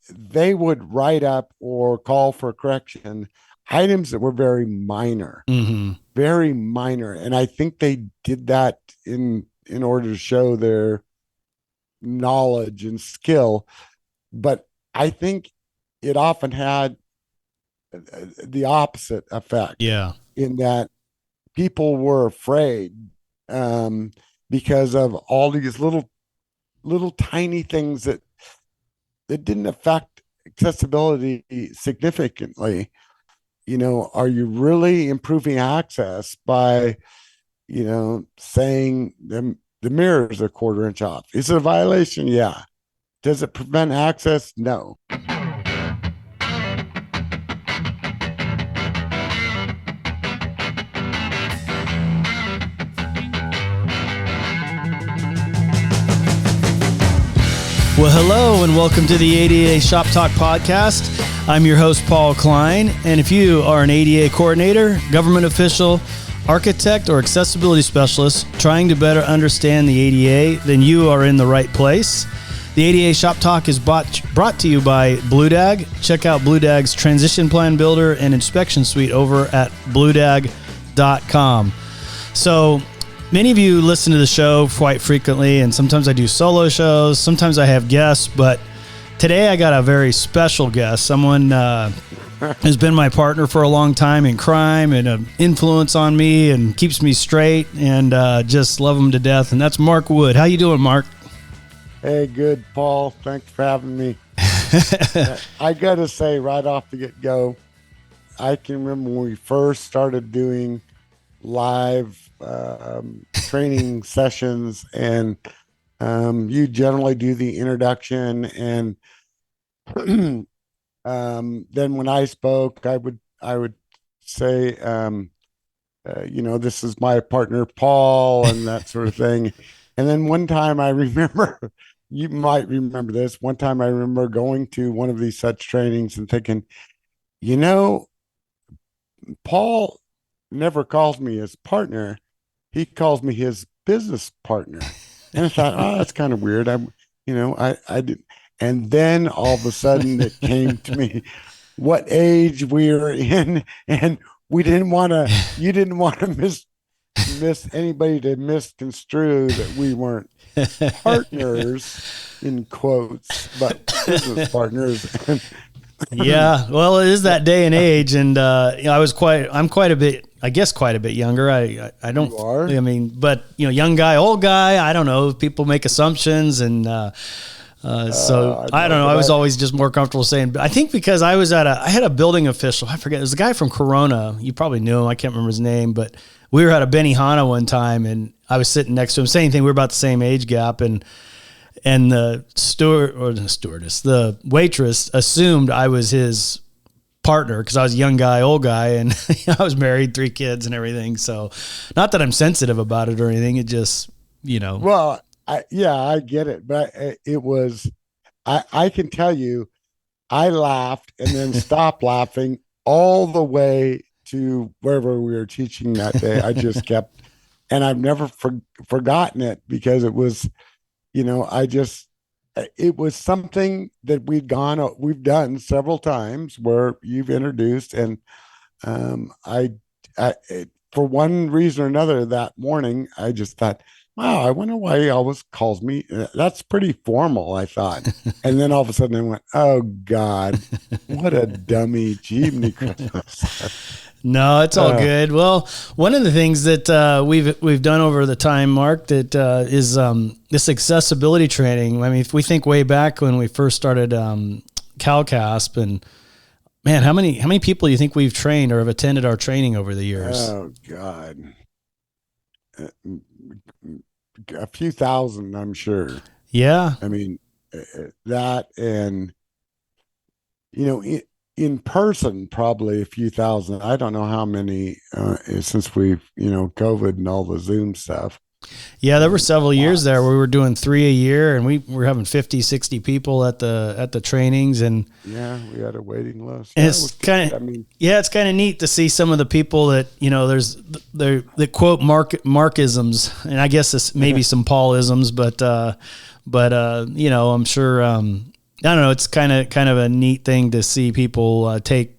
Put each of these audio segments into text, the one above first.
they would write up or call for correction items that were Mm-hmm. very minor, and I think they did that in order to show their knowledge and skill. But I think it often had the opposite effect Yeah. in that people were afraid, um, because of all these little tiny things that didn't affect accessibility significantly. Are you really improving access by, saying the mirror is a quarter inch off? Is it a violation? Yeah. Does it prevent access? No. Well, hello and welcome to the ADA Shop Talk podcast. I'm your host, Paul Klein. And if you are an ADA coordinator, government official, architect, or accessibility specialist trying to better understand the ADA, then you are in the right place. The ADA Shop Talk is brought to you by BlueDag. Check out BlueDag's Transition Plan Builder and Inspection Suite over at bluedag.com. So, many of you listen to the show quite frequently, and sometimes I do solo shows, sometimes I have guests, but today I got a very special guest, someone who's been my partner for a long time in crime and an influence on me and keeps me straight, and just love him to death, and that's Mark Wood. How you doing, Mark? Hey, good, Paul. Thanks for having me. I got to say right off the get-go, I can remember when we first started doing live training sessions, and you generally do the introduction, and then when I spoke, I would say, this is my partner Paul, and that sort of thing. And then one time I remember, you might remember this, one time I remember going to one of these such trainings and thinking, you know, Paul never calls me his partner. He calls me his business partner. And I thought, oh, that's kind of weird. I did. And then all of a sudden it came to me what age we were in. And you didn't want to miss anybody to misconstrue that we weren't partners in quotes, but business partners. Yeah, well, it is that day and age, and I'm quite a bit, I guess, quite a bit younger. I don't, You are? I mean, but young guy, old guy, I don't know. People make assumptions, and so I don't know. I was always just more comfortable saying. I think because I had a building official. I forget. It was a guy from Corona. You probably knew him. I can't remember his name, but we were at a Benihana one time, and I was sitting next to him. Same thing. We were about the same age gap, and the the waitress assumed I was his partner because I was a young guy, old guy, and I was married, 3 kids and everything. So not that I'm sensitive about it or anything. It just, Well, I get it, but it was, I can tell you, I laughed and then stopped laughing all the way to wherever we were teaching that day. I just kept, and I've never forgotten it because it was, it was something that we've done several times where you've introduced, and for one reason or another that morning, I just thought, wow, I wonder why he always calls me. That's pretty formal, I thought. And then all of a sudden I went, oh God, what a dummy. Jiminy Christmas. No, it's all good. Well, one of the things that we've done over the time, Mark, that is this accessibility training. I mean, if we think way back when we first started CalCASP, and man, how many people do you think we've trained or have attended our training over the years? Oh God. A few thousand, I'm sure. Yeah. I mean, that, and, in person, probably a few thousand. I don't know how many, since we've, COVID and all the Zoom stuff. Yeah, there were several years there where we were doing 3 a year, and we were having 50, 60 people at the trainings, and yeah, we had a waiting list. And it's kind of, it's kind of neat to see some of the people that, they quote Markisms, and I guess this maybe some Paulisms, but I'm sure, I don't know. It's kind of a neat thing to see people take,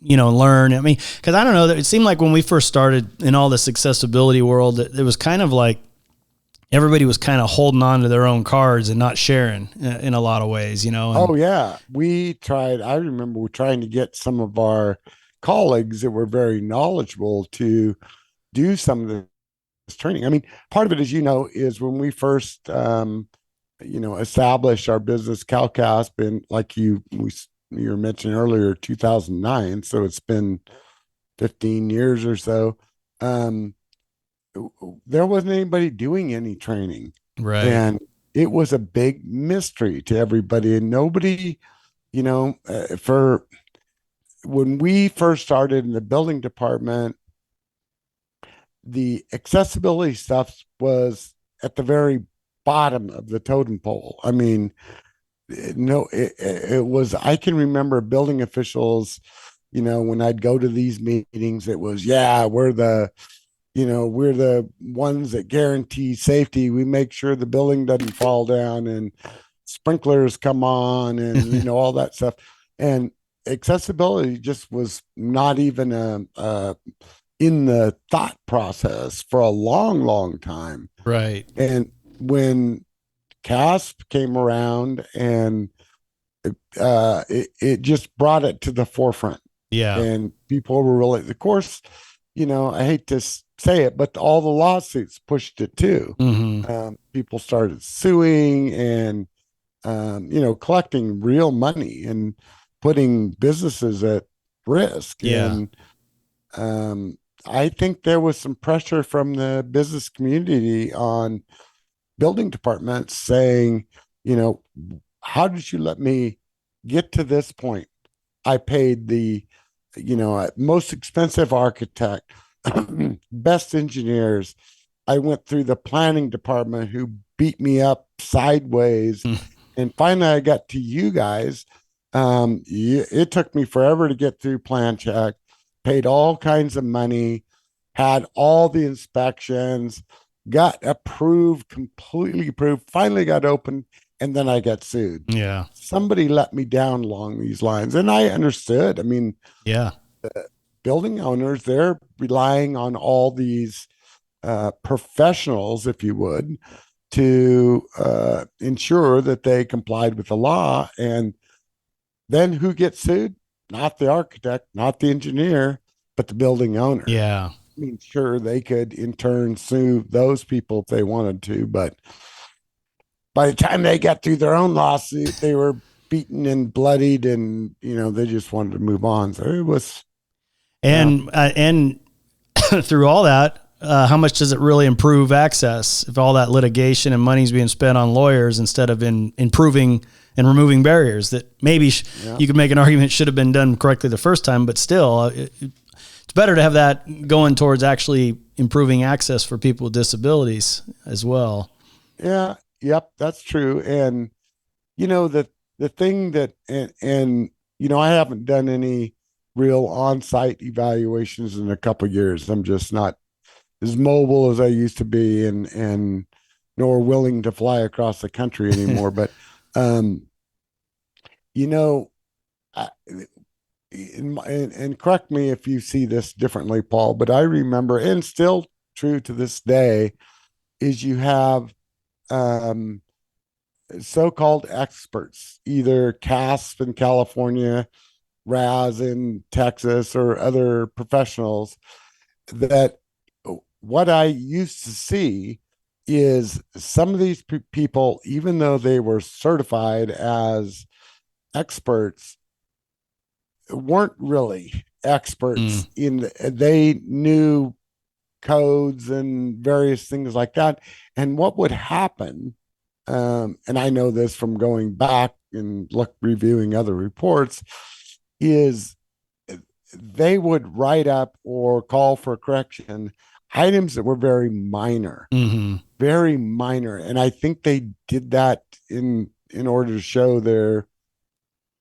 learn. I mean, because I don't know. It seemed like when we first started in all this accessibility world, it was kind of like everybody was kind of holding on to their own cards and not sharing in a lot of ways, And, Oh yeah, we tried. I remember we trying to get some of our colleagues that were very knowledgeable to do some of this training. I mean, part of it, as you know, is when we first, established our business, CalCasp, in like you were mentioning earlier, 2009. So it's been 15 years or so. Um, there wasn't anybody doing any training, right. and it was a big mystery to everybody, and nobody, for when we first started in the building department, the accessibility stuff was at the very bottom of the totem pole. I mean, no, it was, I can remember building officials, when I'd go to these meetings, it was, yeah, we're the ones that guarantee safety. We make sure the building doesn't fall down and sprinklers come on and, all that stuff. And accessibility just was not even in the thought process for a long, long time. Right. And when CASP came around and it just brought it to the forefront. Yeah. And people were really, of course, I hate to say it, but all the lawsuits pushed it too. Mm-hmm. People started suing and, collecting real money and putting businesses at risk. Yeah. And I think there was some pressure from the business community on building departments saying, how did you let me get to this point? I paid the, most expensive architect, best engineers. I went through the planning department who beat me up sideways. And finally I got to you guys. It took me forever to get through plan check, paid all kinds of money, had all the inspections, got approved, completely approved, finally got open, and then I got sued. Yeah. Somebody let me down along these lines. And I understood. I mean, yeah, building owners, they're relying on all these professionals, if you would, to ensure that they complied with the law. And then who gets sued? Not the architect, not the engineer, but the building owner. yeah. I mean, sure, they could in turn sue those people if they wanted to, but by the time they got through their own lawsuit, they were beaten and bloodied, and they just wanted to move on. So it was, and through all that, how much does it really improve access if all that litigation and money's being spent on lawyers instead of in improving and removing barriers that maybe you could make an argument should have been done correctly the first time, but still, it's better to have that going towards actually improving access for people with disabilities as well. Yeah. Yep. That's true. And, the thing that, and, I haven't done any real on-site evaluations in a couple of years. I'm just not as mobile as I used to be and nor willing to fly across the country anymore. But, I, and correct me if you see this differently, Paul, but I remember, and still true to this day, is you have so-called experts, either CASP in California, RAS in Texas, or other professionals that what I used to see is some of these people, even though they were certified as experts, weren't really experts they knew codes and various things like that. And what would happen, and I know this from going back and reviewing other reports, is they would write up or call for correction items that were very minor, very minor. And I think they did that in order to show their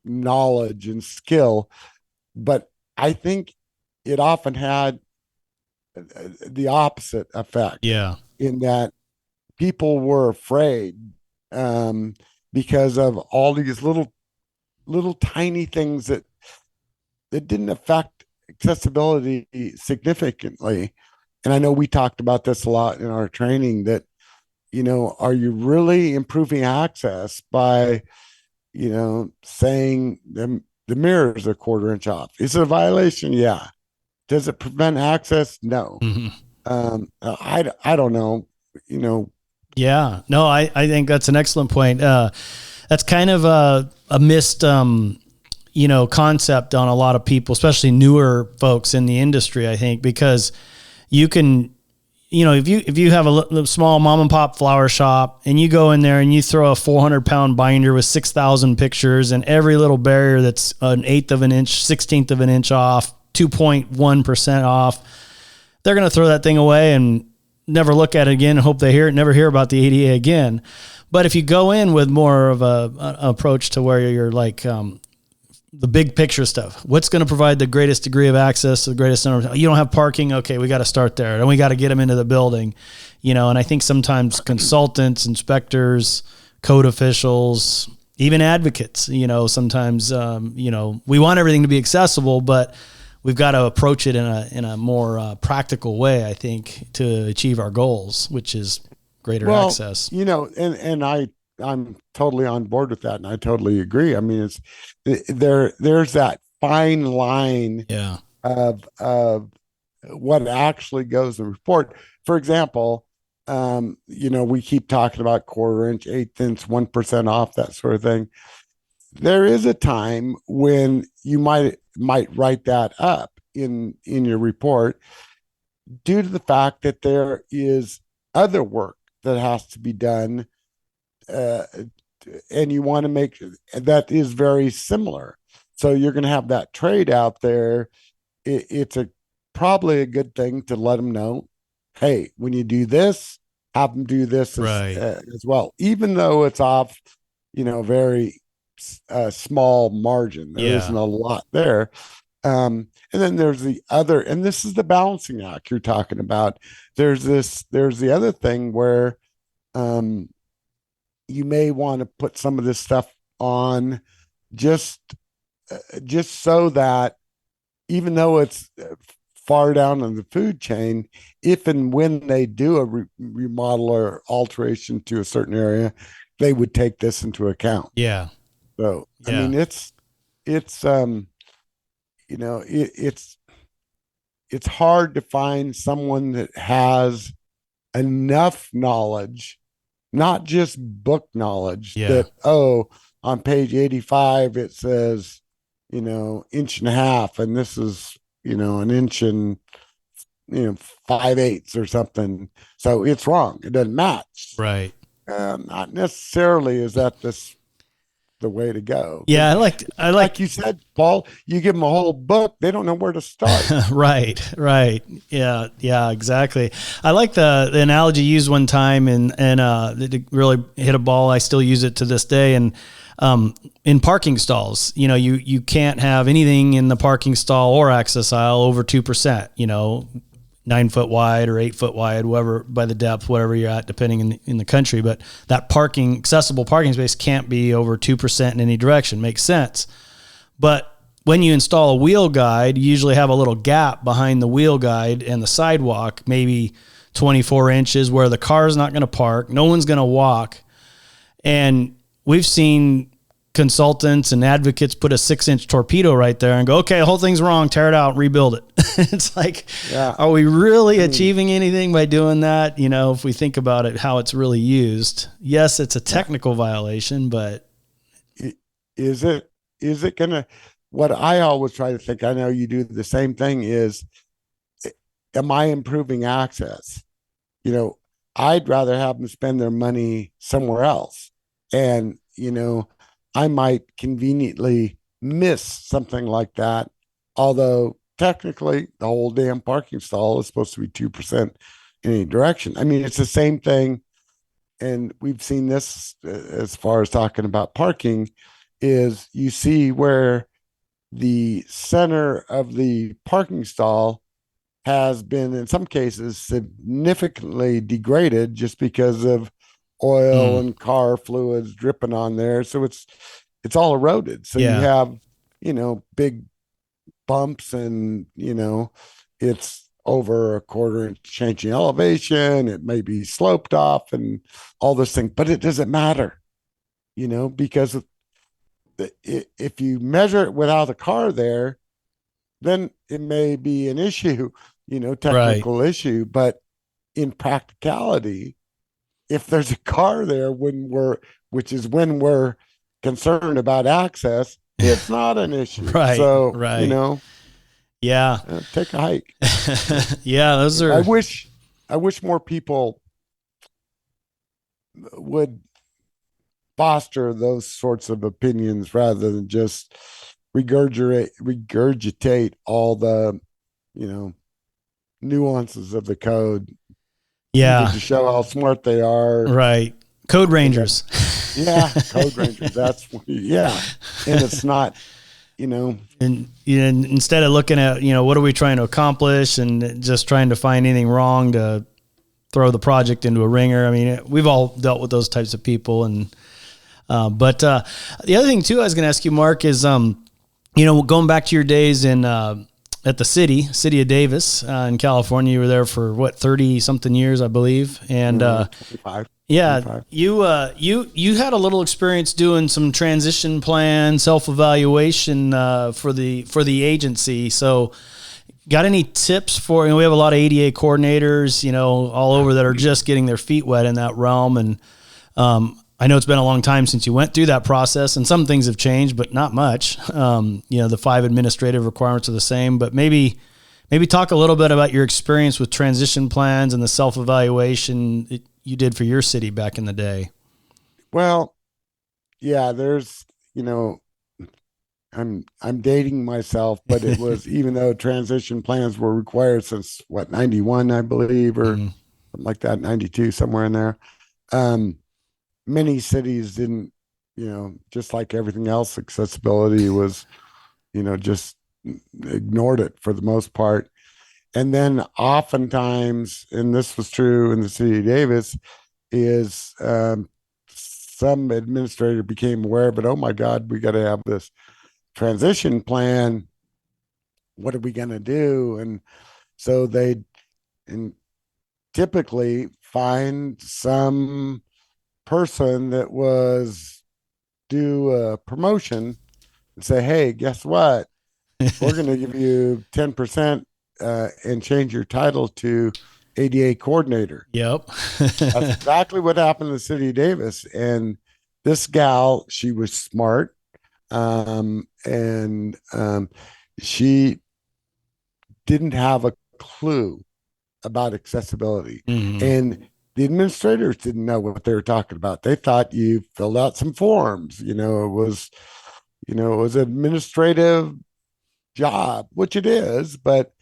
knowledge and skill. But I think it often had the opposite effect. Yeah. In that people were afraid. because of all these little tiny things that didn't affect accessibility significantly. And I know we talked about this a lot in our training that, are you really improving access by, saying the mirror is a quarter inch off? Is it a violation? Yeah. Does it prevent access? No. Mhm. I don't know, you know, Yeah, no, I think that's an excellent point. That's kind of a missed, concept on a lot of people, especially newer folks in the industry, I think, because you can, if you have a small mom and pop flower shop and you go in there and you throw a 400-pound binder with 6,000 pictures and every little barrier that's an eighth of an inch, 16th of an inch off, 2.1% off, they're going to throw that thing away and never look at it again and hope they never hear about the ADA again. But if you go in with more of an approach to where you're like, the big picture stuff, what's going to provide the greatest degree of access to the greatest number? You don't have parking. Okay. We got to start there and we got to get them into the building, and I think sometimes consultants, inspectors, code officials, even advocates, sometimes, we want everything to be accessible, but we've got to approach it in a more practical way, I think, to achieve our goals, which is greater access. And I'm totally on board with that, and I totally agree. I mean, there's that fine line Yeah. of what actually goes in the report. For example, we keep talking about quarter inch, eighth inch, 1% off, that sort of thing. There is a time when you might write that up in your report due to the fact that there is other work that has to be done, and you want to make that is very similar. So you're going to have that trade out there. It's probably a good thing to let them know, hey, when you do this, have them do this as well, even though it's off, very small margin. There isn't a lot there. And then there's the other, and this is the balancing act you're talking about. There's the other thing where you may want to put some of this stuff on just so that even though it's far down on the food chain, if and when they do a remodel or alteration to a certain area, they would take this into account. Yeah. So, I mean, it's hard to find someone that has enough knowledge, not just book knowledge, that, on page 85, it says, inch and a half, and this is, an inch and, 5/8 or something. So it's wrong. It doesn't match. Right. Not necessarily is that the way to go. Yeah, I like you said, Paul, you give them a whole book, they don't know where to start. Right. Yeah, exactly. I like the analogy used one time, and it really hit a ball. I still use it to this day. And in parking stalls, you can't have anything in the parking stall or access aisle over 2%, 9 foot wide or 8 foot wide, whatever, by the depth, whatever you're at, depending in the country. But that accessible parking space can't be over 2% in any direction. Makes sense. But when you install a wheel guide, you usually have a little gap behind the wheel guide and the sidewalk, maybe 24 inches, where the car's not going to park. No one's going to walk. And we've seen consultants and advocates put a 6-inch torpedo right there and go, okay, the whole thing's wrong, tear it out, rebuild it. It's like, are we really achieving anything by doing that? If we think about it, how it's really used. Yes, it's a technical violation, but is it gonna, what I always try to think, I know you do the same thing, is, am I improving access? I'd rather have them spend their money somewhere else. And, I might conveniently miss something like that. Although technically the whole damn parking stall is supposed to be 2% in any direction. I mean, it's the same thing. And we've seen this as far as talking about parking, is you see where the center of the parking stall has been, in some cases, significantly degraded just because of oil and car fluids dripping on there. So it's all eroded. So you Yeah. have, big bumps and, it's over a quarter inch changing elevation. It may be sloped off and all this thing, but it doesn't matter, because if you measure it without a car there, then it may be an issue, technical issue. But in practicality, if there's a car there which is when we're concerned about access, it's not an issue. Right. So, Right. Yeah. take a hike. Yeah. Those are, I wish more people would foster those sorts of opinions rather than just regurgitate all the, nuances of the code. yeah. To show how smart they are. Right. Code Rangers. Yeah. Code Rangers. Yeah. And it's not, And instead of looking at, what are we trying to accomplish and just trying to find anything wrong to throw the project into a ringer. I mean, we've all dealt with those types of people. And, but the other thing too, I was going to ask you, Mark, is, going back to your days in, at the city of Davis, in California, you were there for 30 something years, I believe. And, 25. yeah, 25. You had a little experience doing some transition plan, self-evaluation, for the agency. So got any tips for, we have a lot of ADA coordinators, all over that are just getting their feet wet in that realm. And, I know it's been a long time since you went through that process, and some things have changed, but not much. The 5 administrative requirements are the same, but maybe talk a little bit about your experience with transition plans and the self-evaluation that you did for your city back in the day. Well, yeah, there's, I'm dating myself, but it was, even though transition plans were required since 91, I believe, or something like that, 92, somewhere in there. Many cities didn't, just like everything else, accessibility was, just ignored it for the most part. And then oftentimes, and this was true in the city of Davis, is some administrator became aware, but oh my God, we got to have this transition plan. What are we going to do? And so and typically find some person that was do a promotion and say, hey, guess what? We're going to give you 10% and change your title to ADA coordinator. Yep. That's exactly what happened in the city of Davis. And this gal, she was smart. She didn't have a clue about accessibility. Mm-hmm. And the administrators didn't know what they were talking about. They thought you filled out some forms. It was an administrative job, which it is, but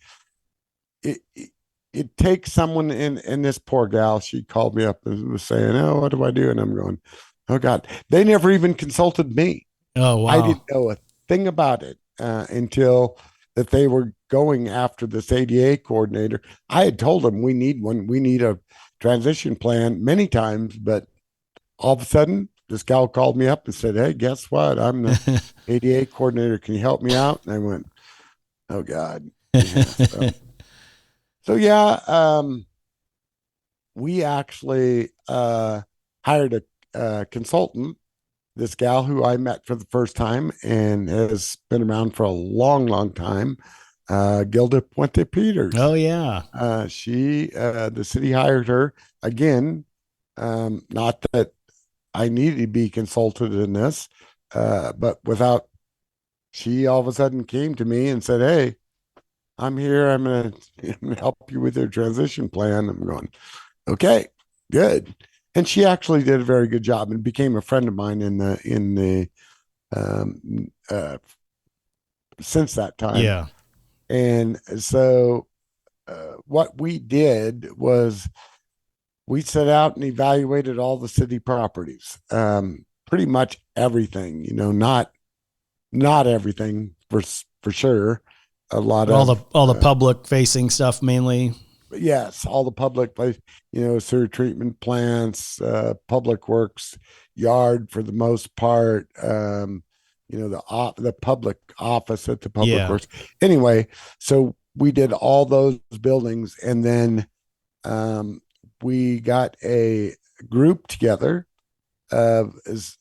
it takes someone and this poor gal, she called me up and was saying, oh, what do I do? And I'm going, oh God, they never even consulted me. Oh, wow. I didn't know a thing about it until that they were going after this ADA coordinator. I had told them we need one. We need a transition plan many times, but all of a sudden this gal called me up and said, hey, guess what? I'm the ADA coordinator. Can you help me out? And I went, oh God. Yeah, so yeah, we actually hired a consultant, this gal who I met for the first time and has been around for a long, long time, Gilda Puente Peters. Oh yeah. The city hired her again. Not that I needed to be consulted in this, but she all of a sudden came to me and said, hey, I'm here. I'm going to help you with your transition plan. I'm going, okay, good. And she actually did a very good job and became a friend of mine since that time. Yeah. And so what we did was we set out and evaluated all the city properties, pretty much everything, not everything for sure. A lot all of the public facing stuff mainly. Yes, all the public place, sewer treatment plants, public works yard for the most part. The public office at the public Yeah. works. Anyway, so we did all those buildings, and then um, we got a group together of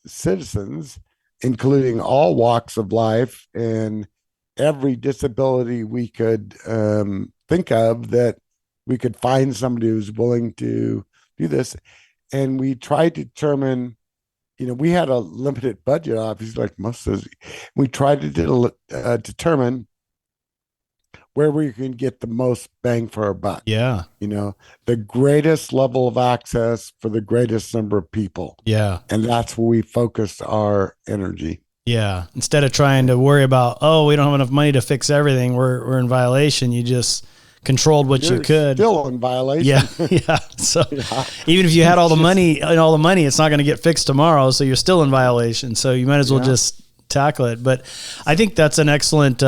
citizens, including all walks of life and every disability we could think of, that we could find somebody who's willing to do this. And we tried to determine, we had a limited budget, obviously, like most of us. We tried to determine where we can get the most bang for our buck. Yeah. The greatest level of access for the greatest number of people. Yeah. And that's where we focused our energy. Yeah. Instead of trying to worry about, we don't have enough money to fix everything, we're in violation. You just controlled what you could. Still in violation. Yeah. Yeah. So even if you had all the money, it's not going to get fixed tomorrow. So you're still in violation. So you might as well just tackle it. But I think that's an excellent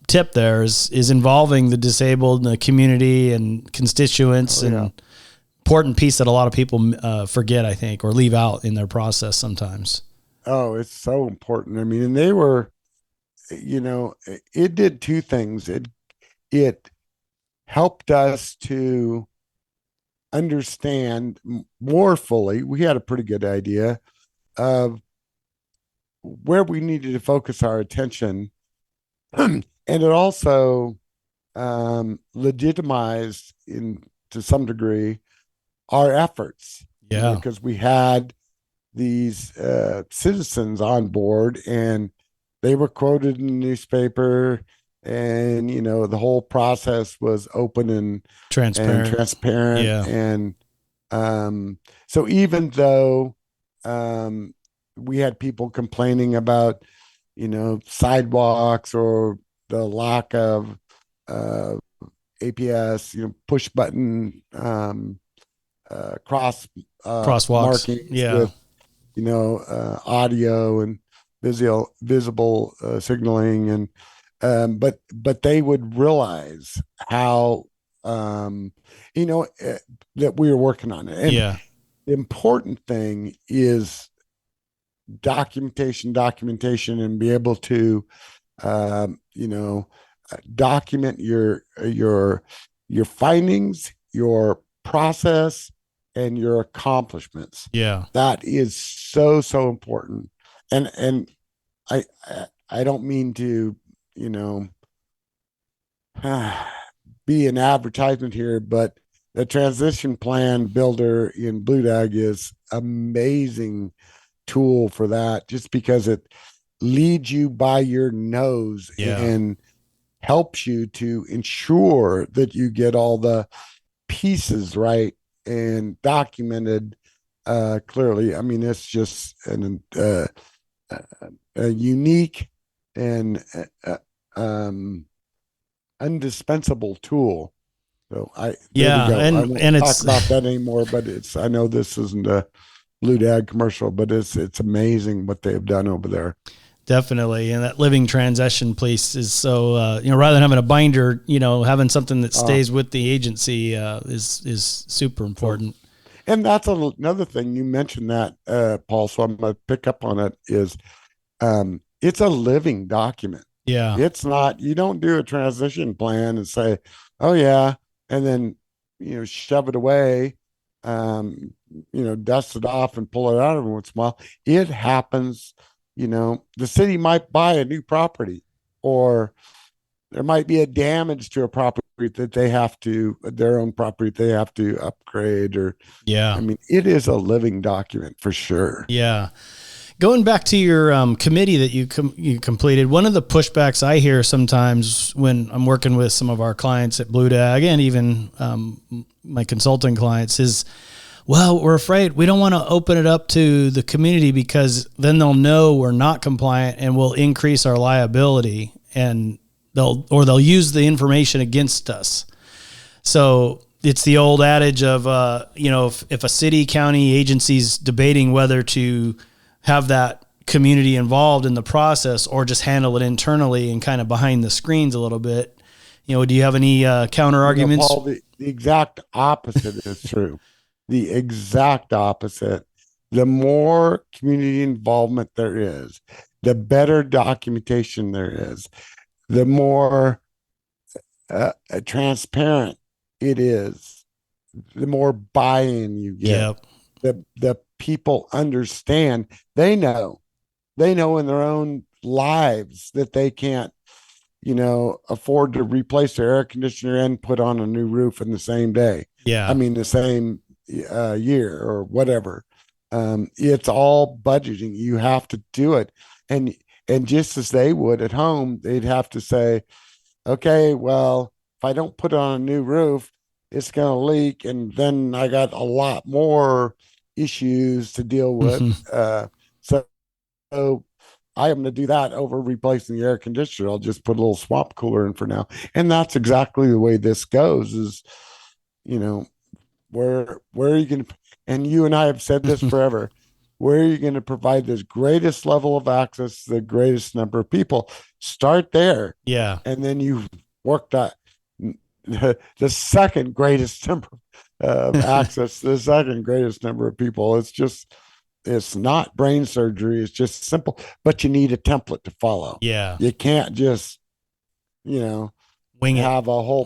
tip there is involving the disabled and the community and constituents, and important piece that a lot of people forget, I think, or leave out in their process sometimes. Oh, it's so important. I mean, and they were, it did two things. It helped us to understand more fully. We had a pretty good idea of where we needed to focus our attention. And it also legitimized, to some degree, our efforts. Yeah. Because we had these citizens on board, and they were quoted in the newspaper, and the whole process was open and transparent. Yeah. And so even though we had people complaining about sidewalks or the lack of APS, push button crosswalks markings with audio and visible signaling, and but they would realize how that we were working on it. And the important thing is documentation, and be able to document your findings, your process, and your accomplishments. Yeah. That is so important. And I don't mean to be an advertisement here, but the transition plan builder in BlueDag is amazing tool for that, just because it leads you by your nose and helps you to ensure that you get all the pieces right and documented clearly. I mean, it's just a unique and indispensable tool. So I won't talk about that anymore, but I know this isn't a BlueDag commercial, but it's amazing what they've done over there. Definitely. And that living transition piece is so, rather than having a binder, having something that stays with the agency is super important. And that's another thing you mentioned that, Paul, so I'm going to pick up on it, is it's a living document. Yeah. It's not, you don't do a transition plan and say, oh yeah, and then, shove it away, dust it off and pull it out every once in a while. It happens. The city might buy a new property, or there might be a damage to a property that their own property, they have to upgrade, or, I mean, it is a living document for sure. Yeah. Going back to your committee that you completed, one of the pushbacks I hear sometimes when I'm working with some of our clients at BlueDag, and even my consulting clients, is, well, we're afraid we don't want to open it up to the community because then they'll know we're not compliant and we'll increase our liability, and they'll use the information against us. So it's the old adage of, if a city, county agency's debating whether to have that community involved in the process or just handle it internally and kind of behind the screens a little bit, Do you have any counter arguments? Paul, the exact opposite is true. The exact opposite. The more community involvement there is, the better documentation there is, the more transparent it is, the more buy-in you get. Yep. The people understand. They know in their own lives that they can't, afford to replace their air conditioner and put on a new roof in the same day. Yeah. I mean, the same year or whatever. It's all budgeting. You have to do it. And just as they would at home, they'd have to say, okay, well, if I don't put on a new roof, it's going to leak. And then I got a lot more issues to deal with. So I am going to do that over replacing the air conditioner. I'll just put a little swamp cooler in for now. And that's exactly the way this goes is, where are you going to, and you and I have said this forever, where are you going to provide this greatest level of access to the greatest number of people? Start there. Yeah. And then you work that the second greatest number of access, the second greatest number of people. It's not brain surgery. It's just simple, but you need a template to follow. Yeah. You can't just, wing it. have a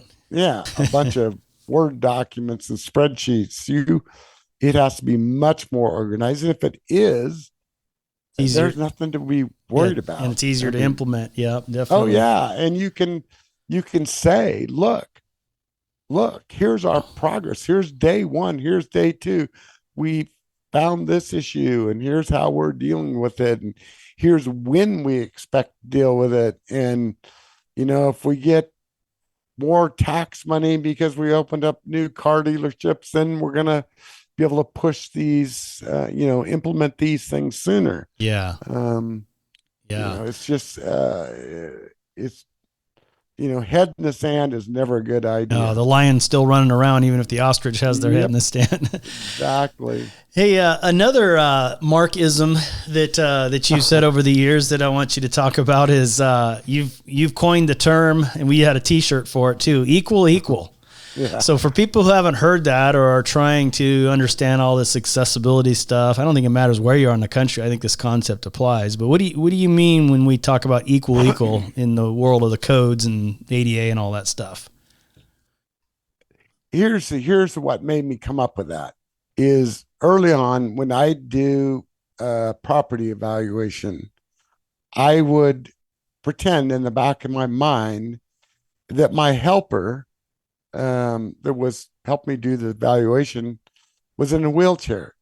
bunch of Word documents and spreadsheets. It has to be much more organized. And if it is, there's nothing to be worried about. And it's easier to implement. Yeah, definitely. Oh yeah. And you can say, look, here's our progress. Here's day 1. Here's day 2. We found this issue and here's how we're dealing with it. And here's when we expect to deal with it. And, if we get more tax money because we opened up new car dealerships, then we're going to be able to push these, implement these things sooner. Yeah. It's just, it's, head in the sand is never a good idea. No, the lion's still running around, even if the ostrich has their head in the stand. Exactly. Hey, another Markism that you've said over the years that I want you to talk about is you've coined the term, and we had a T-shirt for it too. Equal. Yeah. So for people who haven't heard that or are trying to understand all this accessibility stuff, I don't think it matters where you are in the country. I think this concept applies. But what do you mean when we talk about equal in the world of the codes and ADA and all that stuff? Here's what made me come up with that is early on when I do property evaluation, I would pretend in the back of my mind that my helper that was helped me do the evaluation was in a wheelchair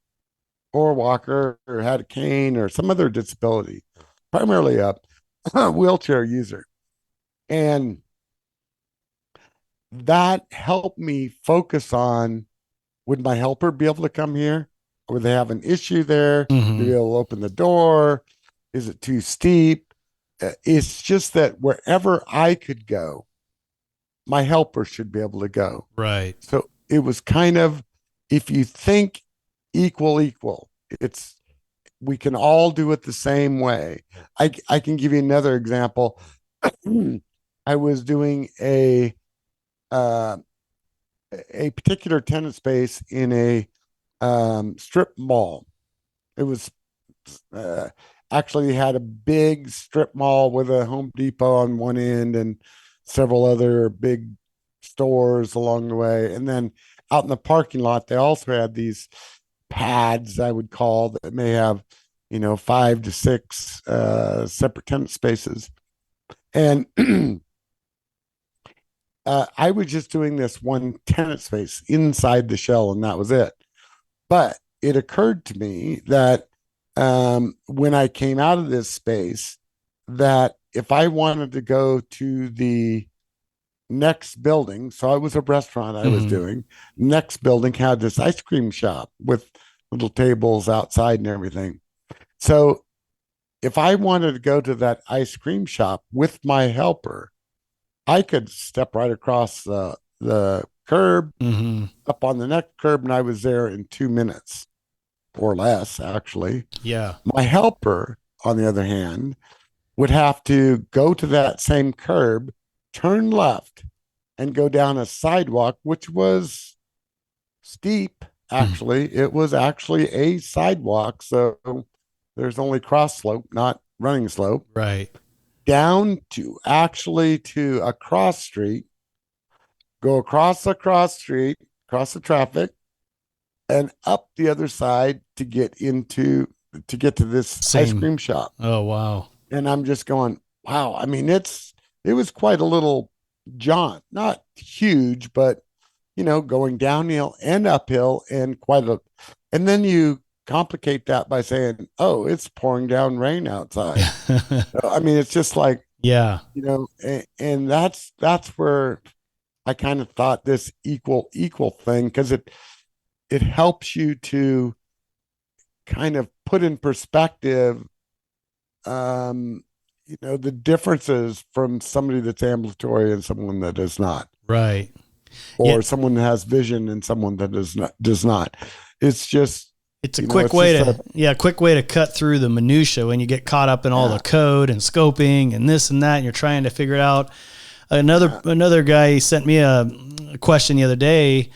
or a walker or had a cane or some other disability, primarily a wheelchair user. And that helped me focus on, would my helper be able to come here? Or would they have an issue there? Mm-hmm. Be able to open the door? Is it too steep? It's just that wherever I could go, my helper should be able to go. Right. So it was kind of, if you think equal, we can all do it the same way. I can give you another example. I was doing a particular tenant space in a strip mall. It was actually had a big strip mall with a Home Depot on one end and several other big stores along the way. And then out in the parking lot, they also had these pads, I would call, that may have, 5 to 6 separate tenant spaces. And I was just doing this one tenant space inside the shell, and that was it. But it occurred to me that when I came out of this space, that if I wanted to go to the next building, so it was a restaurant I was doing, next building had this ice cream shop with little tables outside and everything. So if I wanted to go to that ice cream shop with my helper, I could step right across the curb, up on the next curb, and I was there in 2 minutes or less, actually. Yeah. My helper, on the other hand, would have to go to that same curb, turn left, and go down a sidewalk, which was steep. Actually, it was actually a sidewalk. So there's only cross slope, not running slope, Right. down to actually to a cross street, go across the cross street, across the traffic, and up the other side to get to this ice Same. cream shop. Oh, wow. And I'm just going, wow. I mean, it was quite a little jaunt, not huge, but going downhill and uphill and and then you complicate that by saying, oh, it's pouring down rain outside. So, I mean, it's just like, Yeah. and that's where I kind of thought this equal thing, because it helps you to kind of put in perspective, um, the differences from somebody that's ambulatory and someone that is not, Right. Yeah. or someone that has vision and someone that does not. It's just, It's a it's just quick way to cut through the minutia when you get caught up in all the code and scoping and this and that, and you're trying to figure it out. Another guy sent me a question the other day.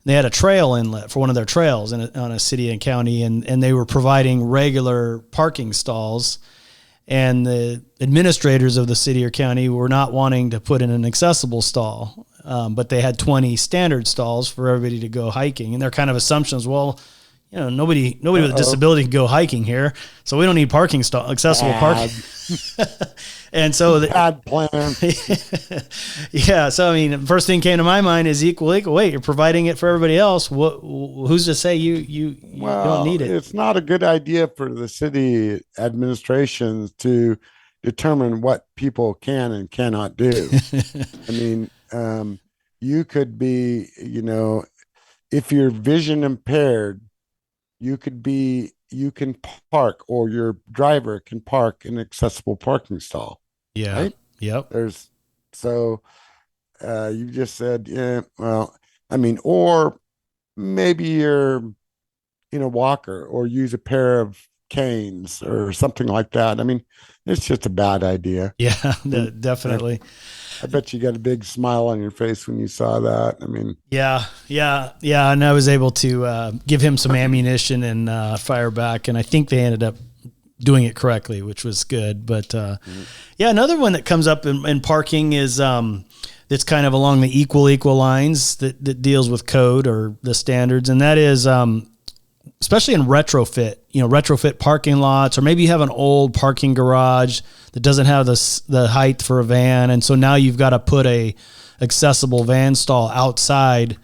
They had a trail inlet for one of their trails on a city and county, and they were providing regular parking stalls, and the administrators of the city or county were not wanting to put in an accessible stall, but they had 20 standard stalls for everybody to go hiking, and their kind of assumptions, well, nobody with a disability can go hiking here, so we don't need accessible parking. And so bad plan. Yeah. So, I mean, first thing came to my mind is equal. Wait, you're providing it for everybody else. Who's to say you don't need it? It's not a good idea for the city administrations to determine what people can and cannot do. I mean, you could be, if you're vision impaired, you can park, or your driver can park in an accessible parking stall. Yeah. Right. Yep. You just said, yeah, well, I mean, or maybe you're in a walker, or use a pair of canes or something like that. I mean, it's just a bad idea. Yeah, definitely. I bet you got a big smile on your face when you saw that. I mean, yeah. And I was able to give him some ammunition and fire back. And I think they ended up doing it correctly, which was good. But yeah, another one that comes up in parking is that's kind of along the equal lines that deals with code or the standards. And that is especially in retrofit parking lots, or maybe you have an old parking garage that doesn't have the height for a van. And so now you've got to put a accessible van stall outside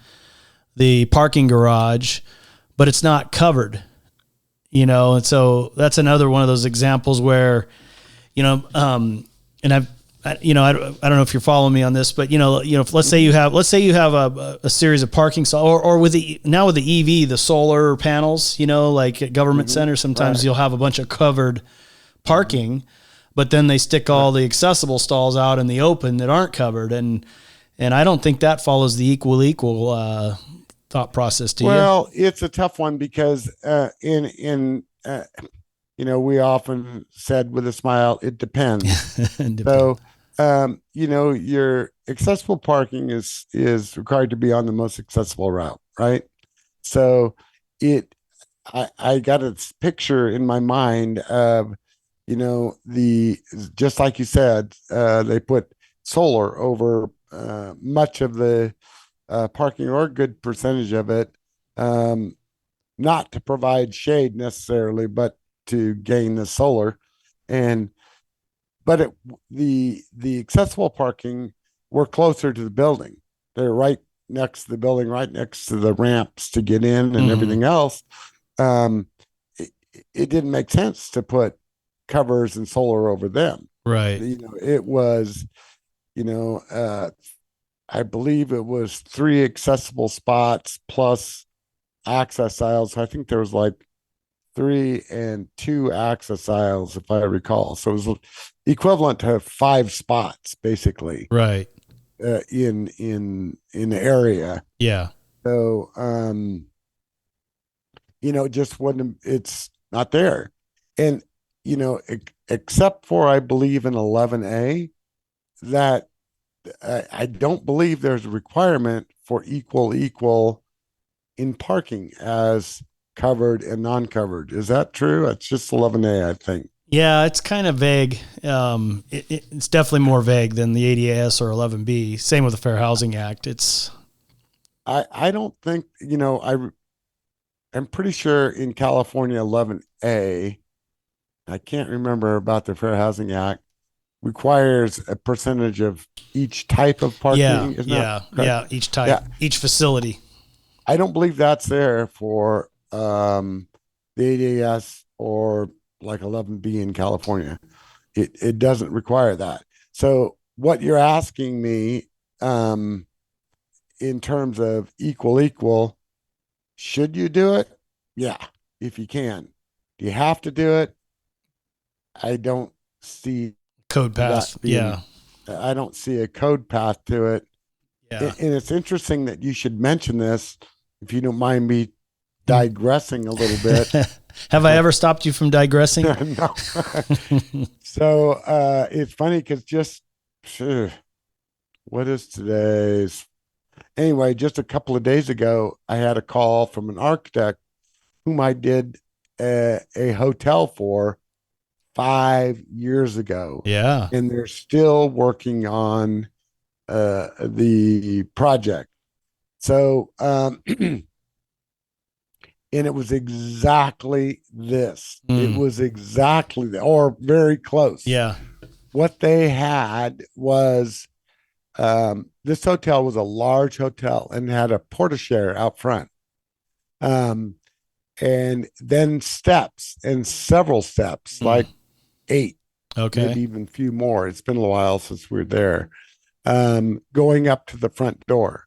the parking garage, but it's not covered, and so that's another one of those examples where, and I don't know if you're following me on this, but let's say you have a series of parking stalls, or with the EV, the solar panels, like at government centers, sometimes you'll have a bunch of covered parking, but then they stick all the accessible stalls out in the open that aren't covered. And I don't think that follows the equal thought process to you. Well, it's a tough one, because we often said with a smile, it depends. So, your accessible parking is required to be on the most accessible route, right? So I got a picture in my mind of, just like you said, they put solar over much of the parking, or a good percentage of it, not to provide shade necessarily, but to gain the solar. But the accessible parking were closer to the building. They're right next to the building, right next to the ramps to get in and everything else. It didn't make sense to put covers and solar over them. Right. It was, I believe it was 3 accessible spots plus access aisles. I think there was like 3 and 2 access aisles, if I recall. So it was equivalent to 5 spots, basically. Right. In the area. Yeah. So, just wouldn't. It's not there, and except for, I believe, in 11A, that I don't believe there's a requirement for equal in parking as covered and non-covered. Is that true? It's just 11A, I think. Yeah, it's kind of vague. It's definitely more vague than the ADAS or 11B. Same with the Fair Housing Act. I don't think, I'm pretty sure in California 11A, I can't remember about the Fair Housing Act, requires a percentage of each type of parking. Isn't that correct? Yeah. Each type, Yeah. each facility. I don't believe that's there for the ADAS or like 11B in California. It doesn't require that. So what you're asking me in terms of equal, should you do it? Yeah, if you can. Do you have to do it? I don't see Code path. that being. I don't see a code path to it. Yeah. And it's interesting that you should mention this, if you don't mind me digressing a little bit. Have I ever stopped you from digressing? No. So it's funny because what is today's? Anyway, just a couple of days ago, I had a call from an architect whom I did a hotel for 5 years ago. Yeah. And they're still working on the project. So, and it was exactly this. It was exactly or very close. Yeah. What they had was this hotel was a large hotel and had a portiere out front. And then steps and several steps, like 8, maybe even a few more. It's been a while since we were there. Going up to the front door.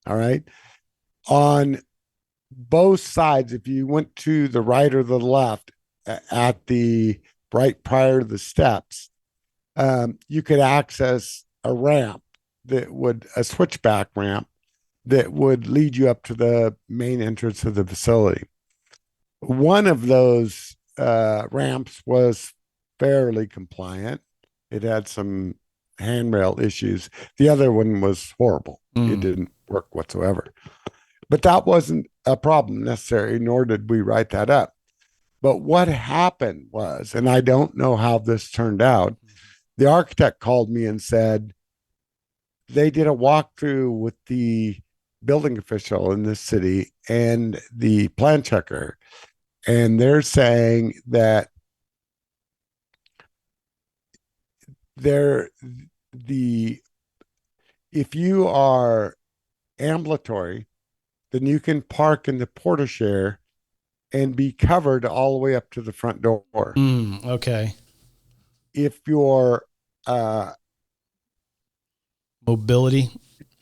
All right. On both sides, if you went to the right or the left at the right prior to the steps, you could access a ramp a switchback ramp that would lead you up to the main entrance of the facility. One of those ramps was fairly compliant. It had some handrail issues. The other one was horrible. It didn't work whatsoever. But that wasn't a problem necessarily, nor did we write that up. But what happened was, and I don't know how this turned out, the architect called me and said they did a walkthrough with the building official in this city and the plan checker. And they're saying that if you are ambulatory, then you can park in the portiere and be covered all the way up to the front door. Okay. If you're mobility,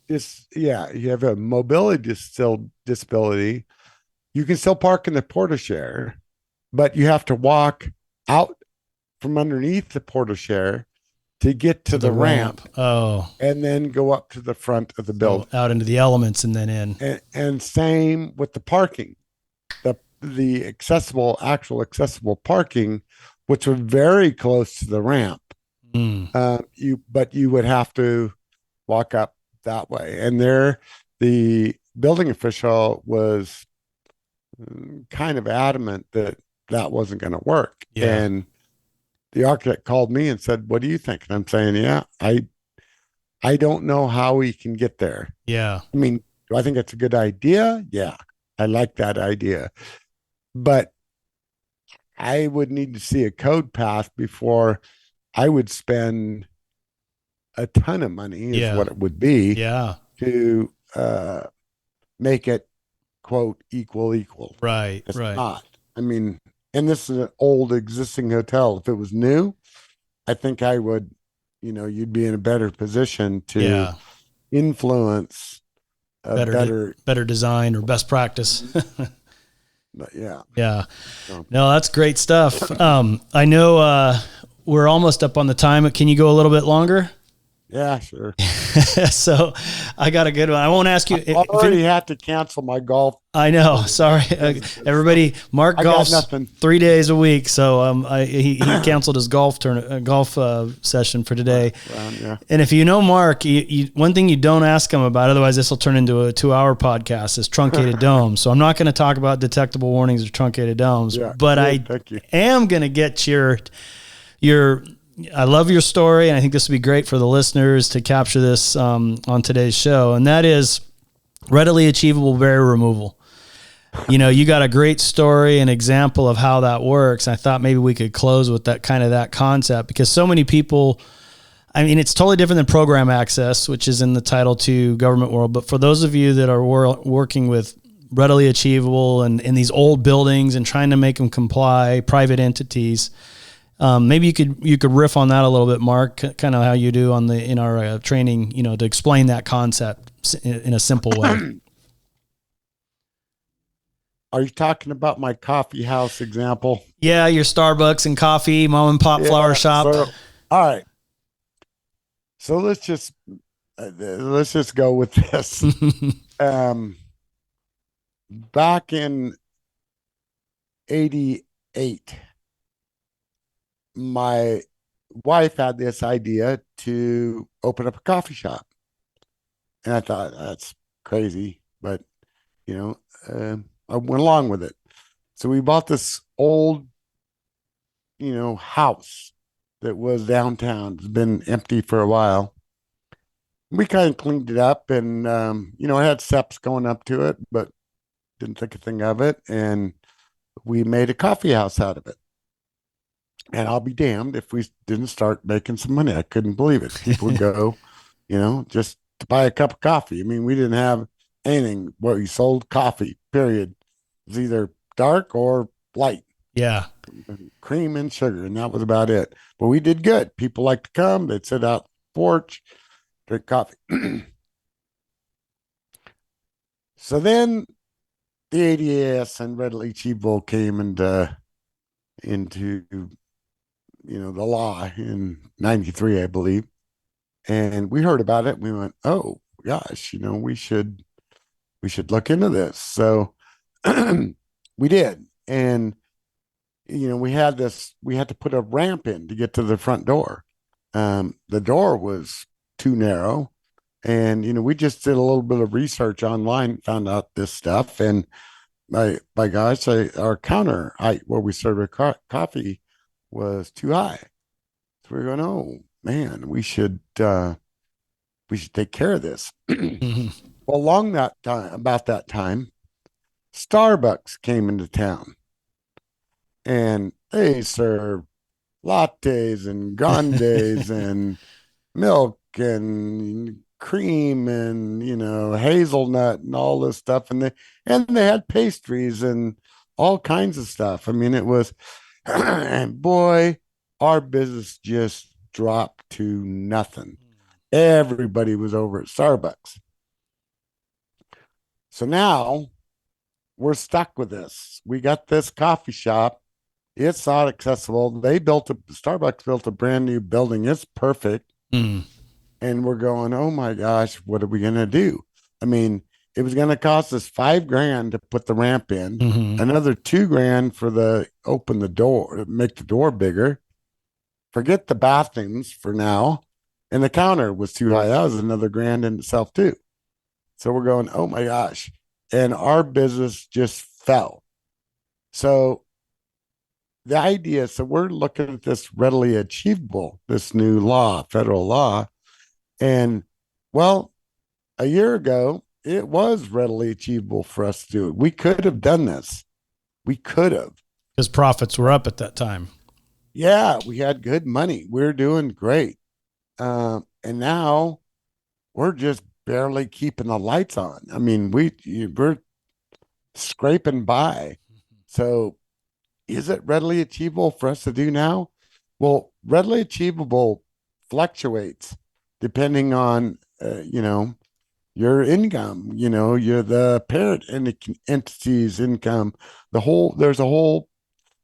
you have a mobility disability, you can still park in the portiere, but you have to walk out from underneath the portiere to get to the ramp. Oh. And then go up to the front of the building. Out into the elements and then in. And same with the parking. The actual accessible parking, which was very close to the ramp. But you would have to walk up that way. And the building official was kind of adamant that wasn't going to work. Yeah. And the architect called me and said, "What do you think?" And I'm saying, "Yeah, I don't know how we can get there." Yeah. I mean, do I think it's a good idea? Yeah, I like that idea. But I would need to see a code path before I would spend a ton of money, is what it would be, to make it, quote, equal. Right, it's right. not. I mean, and this is an old existing hotel. If it was new, I think I would, you'd be in a better position to influence better design or best practice. But yeah. No, that's great stuff. I know we're almost up on the time. Can you go a little bit longer? Yeah, sure. So I got a good one. I won't ask you. I already had to cancel my golf. I know. Sorry, everybody. Mark I got golfs nothing. 3 days a week, so he canceled his golf session for today. Yeah. And if you know Mark, one thing you don't ask him about, otherwise this will turn into a 2-hour podcast, is truncated domes. So I'm not going to talk about detectable warnings or truncated domes, Yeah, but thank you. am going to get your. I love your story, and I think this would be great for the listeners to capture this on today's show, and that is readily achievable barrier removal. You know, you got a great story and example of how that works. I thought maybe we could close with that concept, because so many people, I mean, it's totally different than program access, which is in the Title II government world. But for those of you that are working with readily achievable and in these old buildings and trying to make them comply, private entities, maybe you could riff on that a little bit, Mark, kind of how you do in our training, you know, to explain that concept in a simple way. Are you talking about my coffee house example? Yeah, your Starbucks and coffee, mom and pop flower shop. So, all right. So let's just go with this. Back in '88, my wife had this idea to open up a coffee shop, and I thought that's crazy, but you know, I went along with it. So we bought this old, house that was downtown. It's been empty for a while. We kind of cleaned it up, and it had steps going up to it, but didn't think a thing of it. And we made a coffee house out of it. And I'll be damned if we didn't start making some money. I couldn't believe it. People would go, just to buy a cup of coffee. I mean, we didn't have anything. Well, we sold coffee, period. It was either dark or light. Yeah. Cream and sugar. And that was about it. But we did good. People liked to come. They'd sit out the porch, drink coffee. So then the ADAS and readily achievable came into the law in '93, I believe. And we heard about it and we went, oh gosh, we should look into this. So we did. And we had to put a ramp in to get to the front door. The door was too narrow. And we just did a little bit of research online, found out this stuff, and by gosh, our counter height where we serve our coffee was too high. So we we're going, oh man, we should take care of this. Well, about that time, Starbucks came into town, and they serve lattes and grandes and milk and cream and hazelnut and all this stuff, and they had pastries and all kinds of stuff. I mean, it was and boy, our business just dropped to nothing. Everybody was over at Starbucks. So now we're stuck with this. We got this coffee shop. It's not accessible. Starbucks built a brand new building. It's perfect. And we're going, oh my gosh, what are we going to do? I mean, it was going to cost us $5,000 to put the ramp in, another $2,000 for open the door, make the door bigger. Forget the bathrooms for now. And the counter was too high. That was another $1,000 in itself too. So we're going, oh my gosh. And our business just fell. So the idea, so we're looking at this readily achievable, this new law, federal law. And well, a year ago, it was readily achievable for us to do it. We could have done this. We could have. Because profits were up at that time. Yeah, we had good money. We're doing great. And now we're just barely keeping the lights on. I mean, we're scraping by. So is it readily achievable for us to do now? Well, readily achievable fluctuates depending on, your income, you're the parent entity's income. There's a whole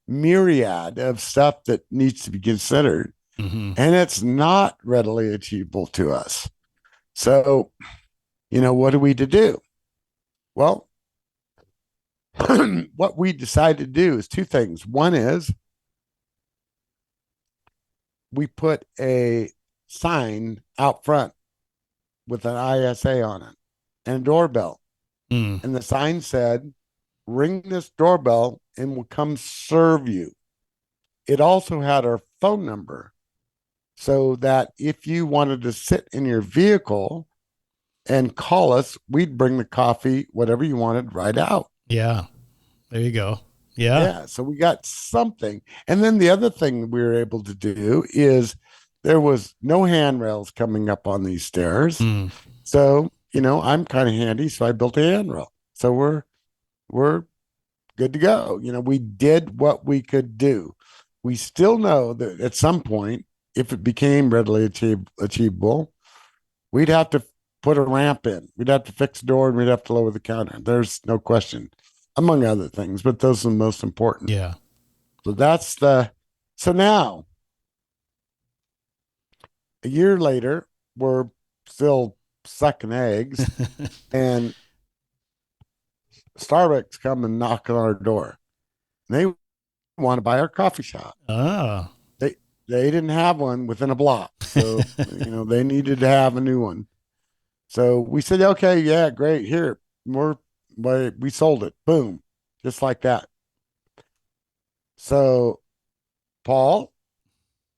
myriad of stuff that needs to be considered. Mm-hmm. and it's not readily achievable to us. So, what are we to do? Well, what we decided to do is two things. One is we put a sign out front with an ISA on it and a doorbell. Mm. And the sign said, ring this doorbell and we'll come serve you. It also had our phone number so that if you wanted to sit in your vehicle and call us, we'd bring the coffee, whatever you wanted, right out. Yeah. There you go. Yeah. Yeah. So we got something. And then the other thing we were able to do is there was no handrails coming up on these stairs. Mm. So, I'm kind of handy. So I built a handrail. So we're good to go. We did what we could do. We still know that at some point, if it became readily achievable, we'd have to put a ramp in. We'd have to fix the door and we'd have to lower the counter. There's no question, among other things, but those are the most important. Yeah. So so now, a year later, we're still sucking eggs and Starbucks come and knock on our door. They want to buy our coffee shop. Oh. They didn't have one within a block. So, they needed to have a new one. So we said, okay, yeah, great. Here, we sold it. Boom. Just like that. So, Paul,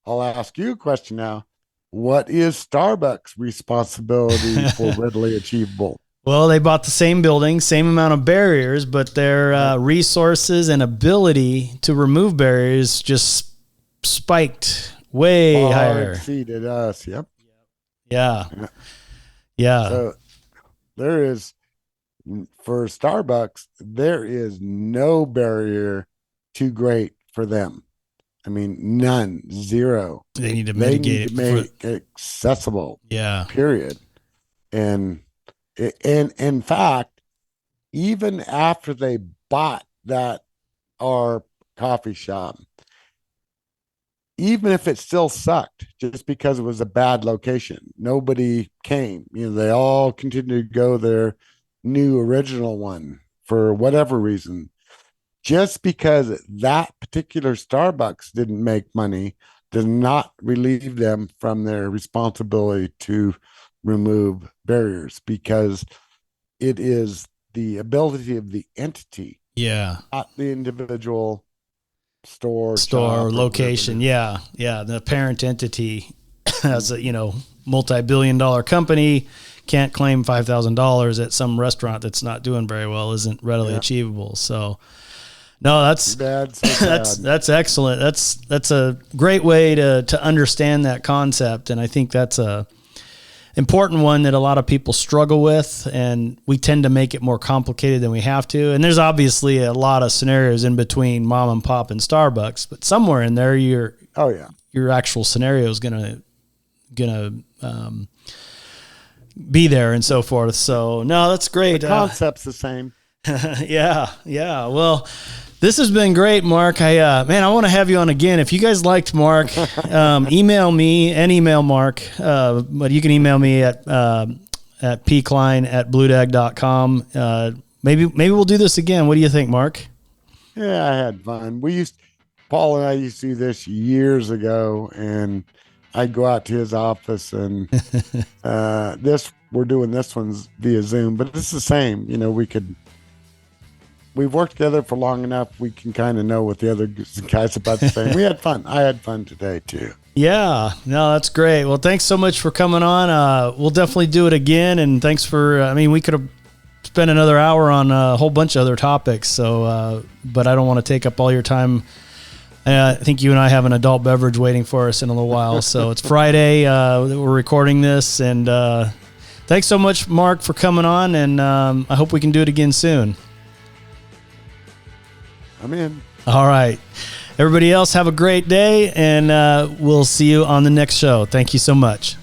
I'll ask you a question now. What is Starbucks' responsibility for readily achievable? Well, they bought the same building, same amount of barriers, but their resources and ability to remove barriers just spiked way Far higher. exceeded us. Yep. Yeah. Yeah. So for Starbucks, there is no barrier too great for them. I mean, none, zero. They need to They mitigate need to make it accessible. Yeah. Period. And in fact, even after they bought our coffee shop, even if it still sucked just because it was a bad location, nobody came. They all continued to go their new original one for whatever reason. Just because that particular Starbucks didn't make money does not relieve them from their responsibility to remove barriers, because it is the ability of the entity, not the individual store location. Yeah. The parent entity as a multi-billion-dollar company can't claim $5,000 at some restaurant that's not doing very well, isn't readily achievable. So no, that's bad. So that's excellent. That's a great way to understand that concept, and I think that's a important one that a lot of people struggle with, and we tend to make it more complicated than we have to. And there's obviously a lot of scenarios in between mom and pop and Starbucks, but somewhere in there, your actual scenario is gonna be there and so forth. So no, that's great. The concept's the same. Yeah. Well, this has been great, Mark. I want to have you on again. If you guys liked Mark, email me and email Mark. But you can email me at pklein@bluedag.com. Maybe we'll do this again. What do you think, Mark? Yeah, I had fun. Paul and I used to do this years ago, and I'd go out to his office, and we're doing this one's via Zoom, but it's the same. We've worked together for long enough. We can kind of know what the other guys about the same. We had fun. I had fun today too. Yeah, no, that's great. Well, thanks so much for coming on. We'll definitely do it again. And thanks for, we could have spent another hour on a whole bunch of other topics. So, but I don't want to take up all your time. I think you and I have an adult beverage waiting for us in a little while. So it's Friday. We're recording this, and thanks so much, Mark, for coming on. And I hope we can do it again soon. I'm in. All right. Everybody else, have a great day, and we'll see you on the next show. Thank you so much.